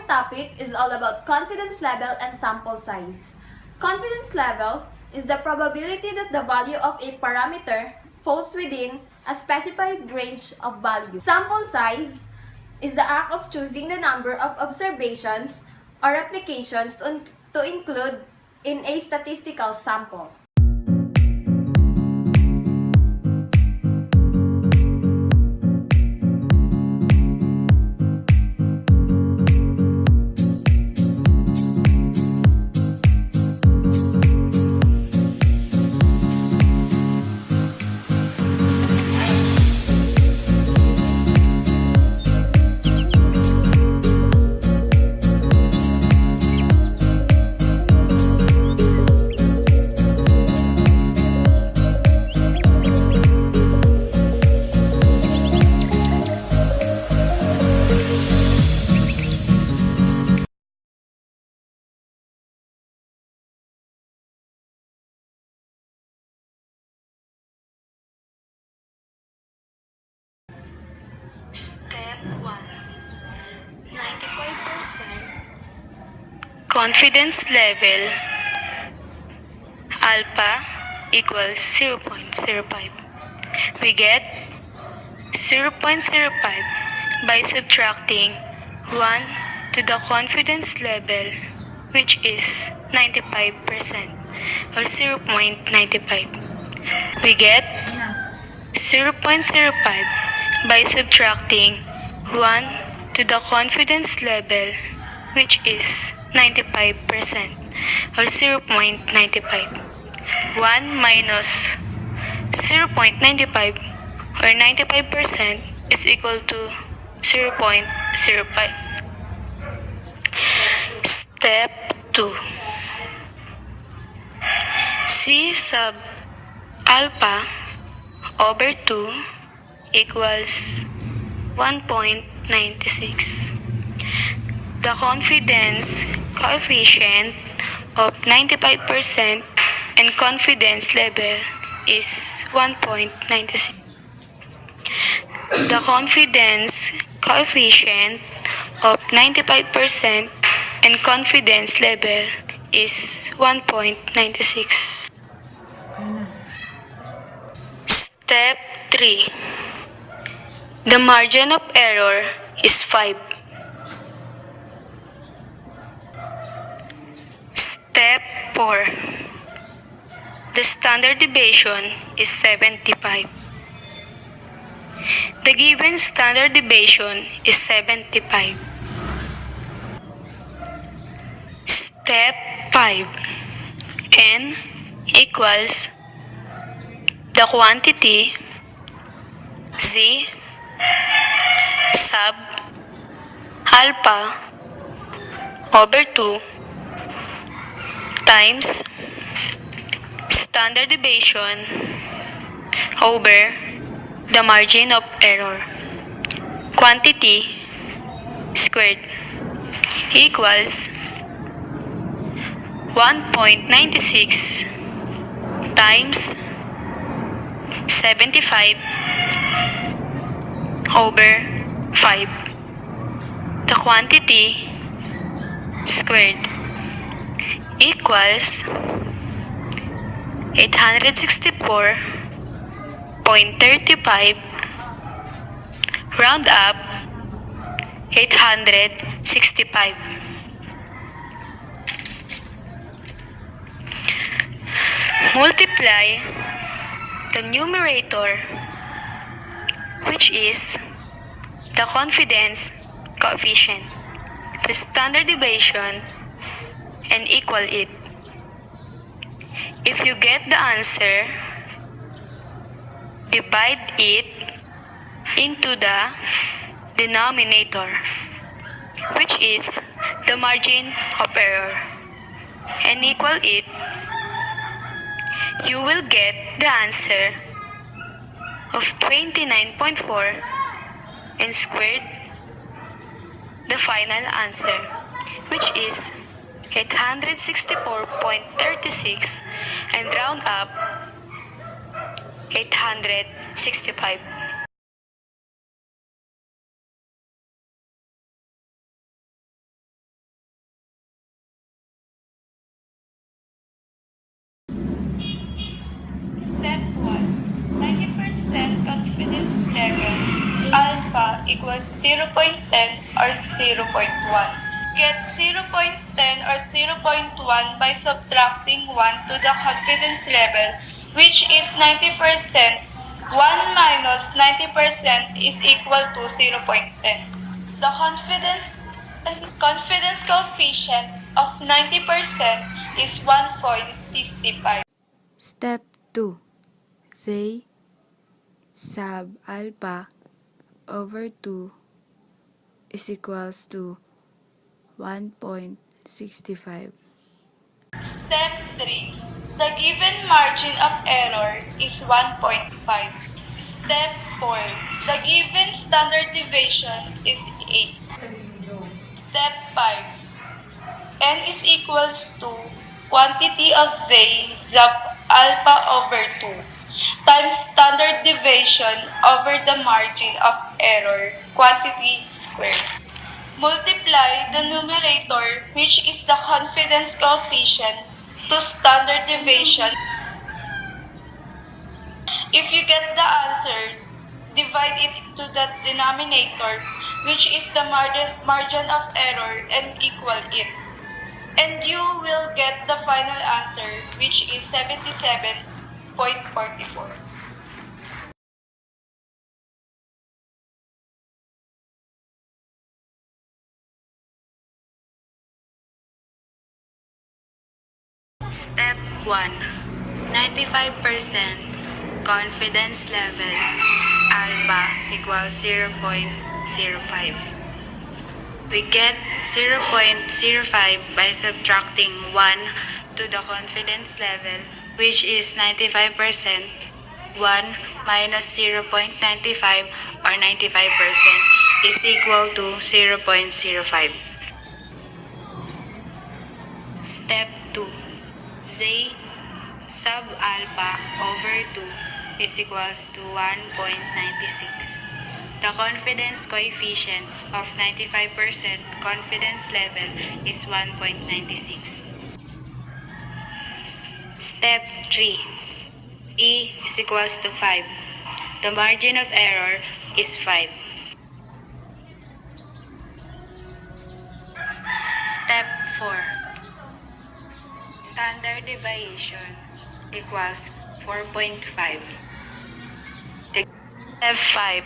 second topic is all about confidence level and sample size. Confidence level is the probability that the value of a parameter falls within a specified range of values. Sample size is the act of choosing the number of observations or applications to include in a statistical sample. Step 1. 95% confidence level alpha equals 0.05. We get 0.05 by subtracting 1 to the confidence level, which is 95% or 0.95. We get 0.05 by subtracting 1 to the confidence level, which is 95% or 0.95. 1 minus 0.95 or 95% is equal to 0.05. Step 2. C sub alpha over 2 equals 1.96. The confidence coefficient of 95% and confidence level is 1.96. The confidence coefficient of 95% and confidence level is 1.96. Step 3. The margin of error is 5. Step 4. The standard deviation is 75. The given standard deviation is 75. Step 5. N equals the quantity Z sub alpha over 2 times standard deviation over the margin of error, quantity squared, equals 1.96 times 75 over 5. The quantity squared equals 864.35, round up 865. Multiply the numerator, which is the confidence coefficient, the standard deviation, and equal it. If you get the answer, divide it into the denominator, which is the margin of error, and equal it. You will get the answer of 29.4 and squared the final answer, which is 864.36 and round up 865. alpha equals 0.10 or 0.1. Get 0.10 or 0.1 by subtracting 1 to the confidence level, which is 90%. 1 minus 90% is equal to 0.10. The confidence coefficient of 90% is 1.65. Step 2. Z sub alpha over 2 is equals to 1.65. Step 3. The given margin of error is 1.5. Step 4. The given standard deviation is 8. Step 5. N is equals to quantity of Z sub alpha over 2 times standard deviation over the margin of error quantity squared. Multiply the numerator, which is the confidence coefficient, to standard deviation. If you get the answers, divide it to the denominator, which is the margin of error, and equal it. And you will get the final answer, which is 77.44. Step 1. 95% confidence level alpha equals 0.05. We get 0.05 by subtracting 1 to the confidence level, which is 95%. 1 minus 0.95 or 95% is equal to 0.05. Step 2. Z sub alpha over 2 is equals to 1.96. The confidence coefficient of 95% confidence level is 1.96. Step 3. E is equals to 5. The margin of error is 5. Step 4. Standard deviation equals 4.5. Step 5.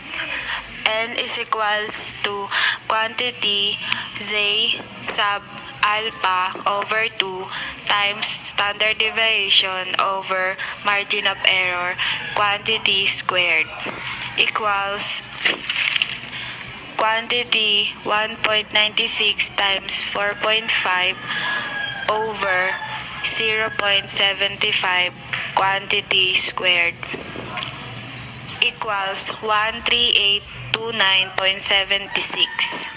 N is equals to quantity Z sub alpha over 2 times standard deviation over margin of error quantity squared equals quantity 1.96 times 4.5 over 0.75 quantity squared equals 13829.76.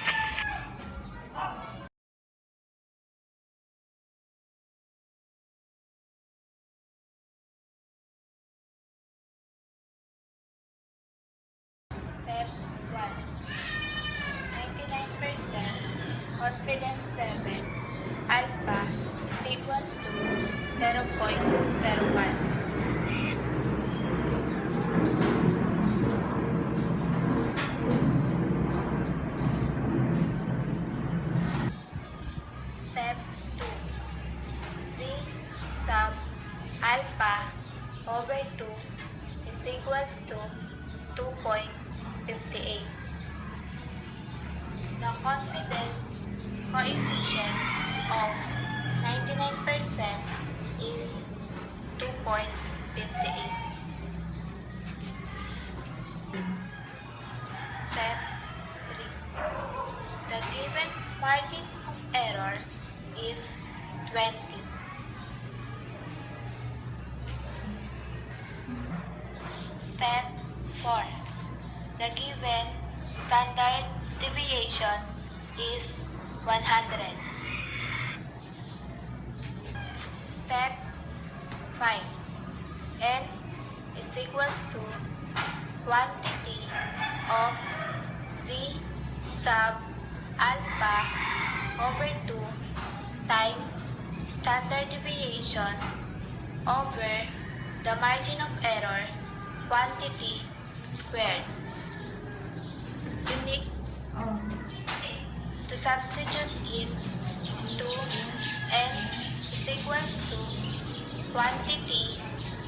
Step 1. 99% confidence level alpha is equals to 0.01. Step 2. Z sub alpha over 2 is equals to 2.58. The confidence coefficient of 99% is 2.58. Step 3. The given margin of error is 20. Step 4. The given standard deviation is 100. Step 5. N is equals to quantity of Z sub alpha over 2 times standard deviation over the margin of error quantity squared unique to substitute it to n is equals to quantity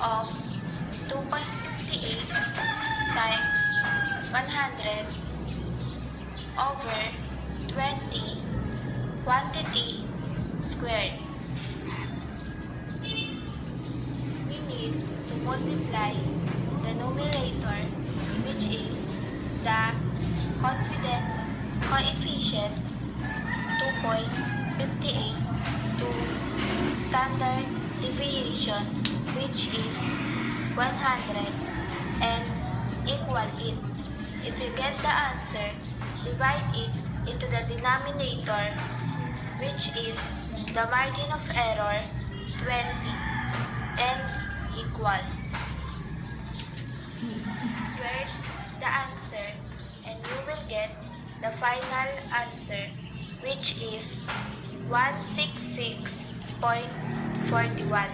of 2.58 times 100 over 20 quantity squared. We need to multiply the numerator, which is the confidence coefficient 2.58 to standard deviation, which is 100, and equal it. If you get the answer, divide it into the denominator, which is the margin of error 20, and equal. Square the answer and you will get the final answer, which is 166.41.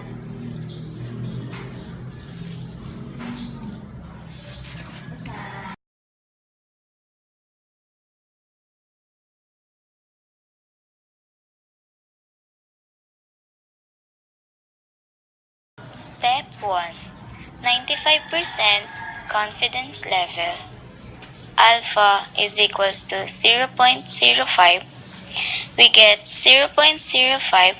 Step 1. 95% confidence level. Alpha is equals to 0.05. We get 0.05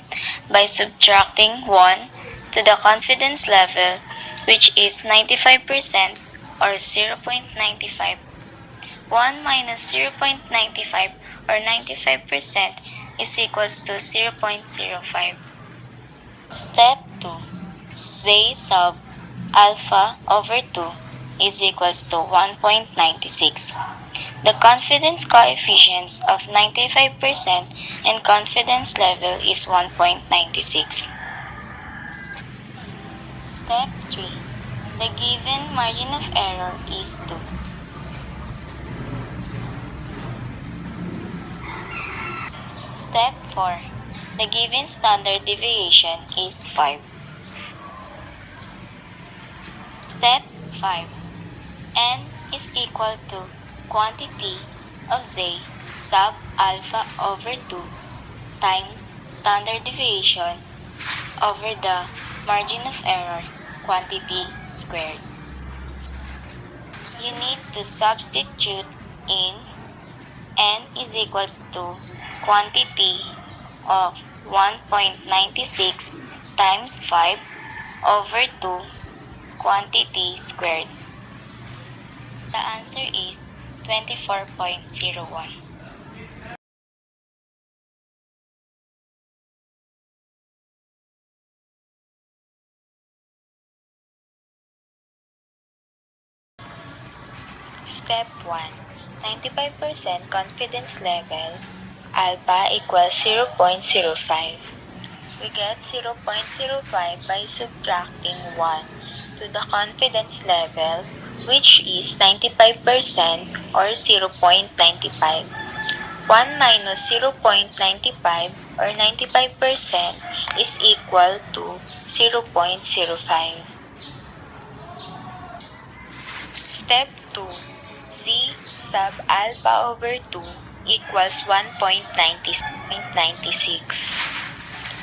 by subtracting 1 to the confidence level, which is 95% or 0.95. 1 minus 0.95 or 95% is equals to 0.05. Step 2. Z sub alpha over 2 is equals to 1.96. The confidence coefficients of 95% and confidence level is 1.96. Step 3. The given margin of error is 2. Step 4. The given standard deviation is 5. Step 5. N is equal to quantity of Z sub alpha over 2 times standard deviation over the margin of error quantity squared. You need to substitute in N is equals to quantity of 1.96 times 5 over 2 quantity squared. The answer is 24.01. Step 1. 95% confidence level. Alpha equals 0.05. We get 0.05 by subtracting 1 to the confidence level, which is 95% or 0.95. 1 minus 0.95 or 95% is equal to 0.05. Step 2. Z sub alpha over 2 equals 1.96.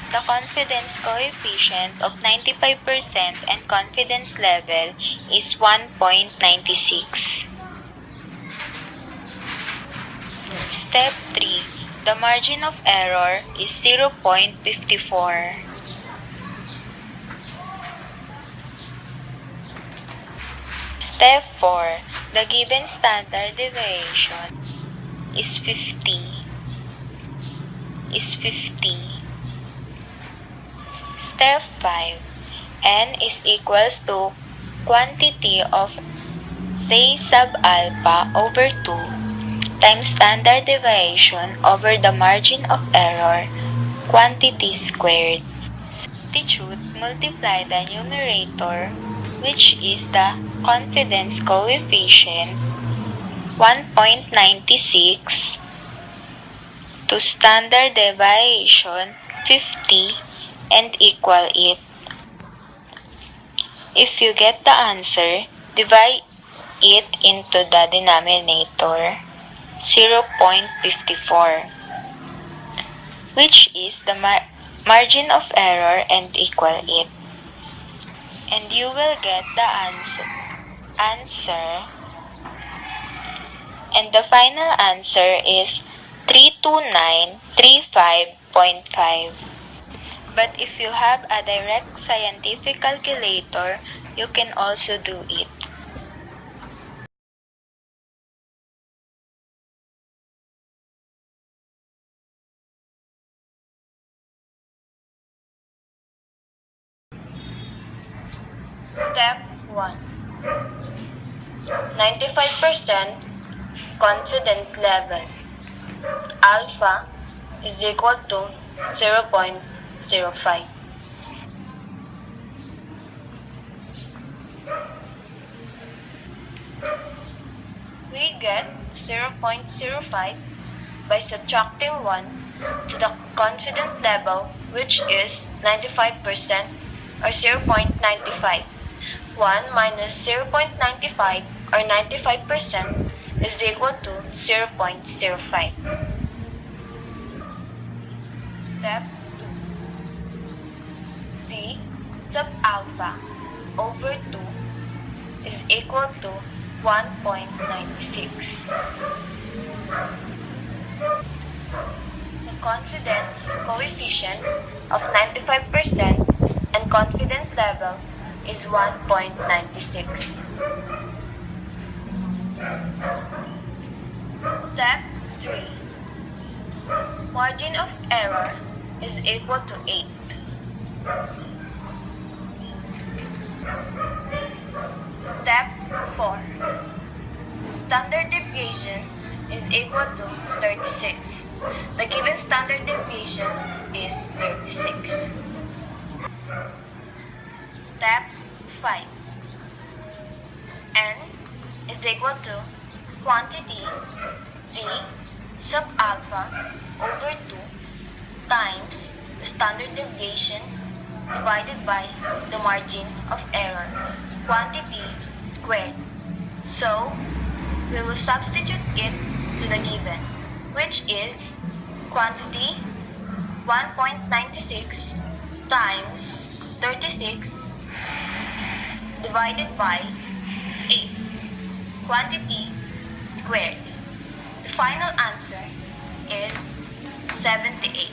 The confidence coefficient of 95% and confidence level is 1.96. Step 3. The margin of error is 0.54. Step 4. The given standard deviation is 50. Step 5. N is equals to quantity of Z sub alpha over 2 times standard deviation over the margin of error quantity squared. Substitute, multiply the numerator, which is the confidence coefficient 1.96 to standard deviation 50 and equal it. If you get the answer, divide it into the denominator, 0.54, which is the margin of error and equal it. And you will get the answer. And the final answer is 32935.5. But if you have a direct scientific calculator, you can also do it. Step 1. 95% confidence level. Alpha is equal to 0.05. We get 0.05 by subtracting 1 to the confidence level, which is 95% or 0.95. 1 minus 0.95 or 95% is equal to 0.05. Step 2. Z sub alpha over 2 is equal to 1.96. The confidence coefficient of 95% and confidence level is 1.96. Step 3. Margin of error is equal to 8. Step 4. Standard deviation is equal to 36. The given standard deviation is 36. Step 5. N is equal to quantity Z sub alpha over 2 times the standard deviation divided by the margin of error, quantity squared. So, we will substitute it to the given, which is quantity 1.96 times 36 divided by 8, quantity squared. The final answer is 78.